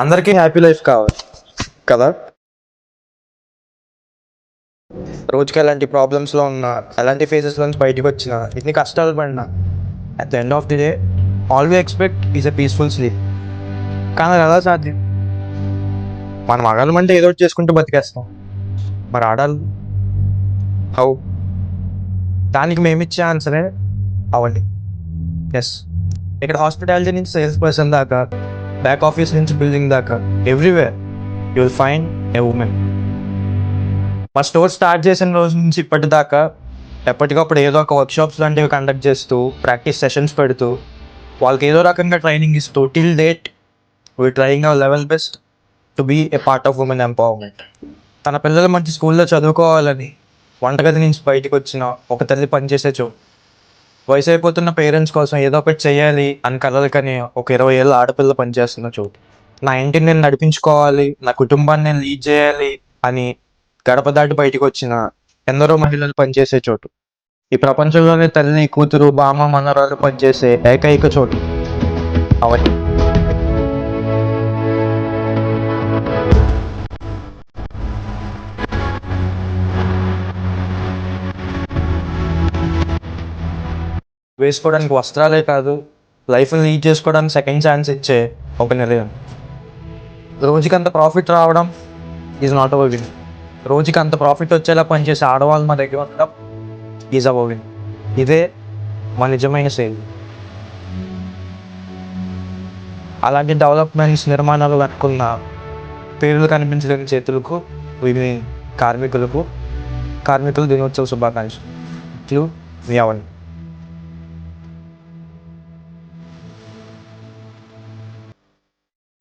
అందరికీ happy life కావాలి కదా. రోజుకి ఎలాంటి ప్రాబ్లమ్స్లో ఉన్నా, ఎలాంటి ఫేజెస్లో నుంచి బయటకు వచ్చినా, ఎన్ని కష్టాలు పడినా, at the end of the day all we expect is a peaceful sleep. కానీ అది ఎలా సాధ్యం? మన మగాళ్ళం అంటే ఏదో ఒకటి చేసుకుంటూ బతికేస్తాం. మరి ఆడాలి హౌ? దానికి మేమిచ్చే ఆన్సరే అవ్వండి. ఎస్, ఇక్కడ హాస్పిటాలిటీ నుంచి సేల్స్ పర్సన్ దాకా, బ్యాక్ ఆఫీస్ నుంచి బిల్డింగ్ దాకా, everywhere you will find a women. మా స్టోర్ స్టార్ట్ చేసిన రోజు నుంచి ఇప్పటిదాకా ఎప్పటికప్పుడు ఏదో ఒక వర్క్షాప్స్ లాంటివి కండక్ట్ చేస్తూ, ప్రాక్టీస్ సెషన్స్ పెడుతూ, వాళ్ళకి ఏదో రకంగా ట్రైనింగ్ ఇస్తూ, till date we trying our level best to be a part of women empowerment. తన పిల్లలు మంచి స్కూల్లో చదువుకోవాలని వంటగది నుంచి బయటకు వచ్చిన ఒక తల్లి పనిచేసే చోటు, వయసు అయిపోతున్న పేరెంట్స్ కోసం ఏదో ఒకటి చేయాలి అని కలలు కని ఒక 20 ఏళ్ళ ఆడపిల్ల పనిచేస్తున్న చోటు, నా ఇంటిని నేను నడిపించుకోవాలి, నా కుటుంబాన్ని నేను లీడ్ చేయాలి అని గడప దాటి బయటకు వచ్చిన ఎందరో మహిళలు పనిచేసే చోటు, ఈ ప్రపంచంలోనే తల్లి, కూతురు, బామ్మ, మనవరాలు పనిచేసే ఏకైక చోటు అవన్నీ. వేసుకోవడానికి వస్త్రాలే కాదు, లైఫ్ని లీడ్ చేసుకోవడానికి సెకండ్ ఛాన్స్ ఇచ్చే ఒక నిలయం. రోజుకి అంత ప్రాఫిట్ రావడం ఈజ్ నాట్ అవర్ విన్. రోజుకి అంత ప్రాఫిట్ వచ్చేలా పనిచేసే ఆడవాళ్ళు మా దగ్గర ఉండడం ఈజ్ అవర్ విన్. ఇదే మా నిజమైన సేల్. అలాంటి డెవలప్మెంట్స్, నిర్మాణాలు కనుక్కున్న పేర్లు కనిపించలేని చేతులకు కార్మికుల దినోత్సవ శుభాకాంక్షలు. మీ అవన్నీ.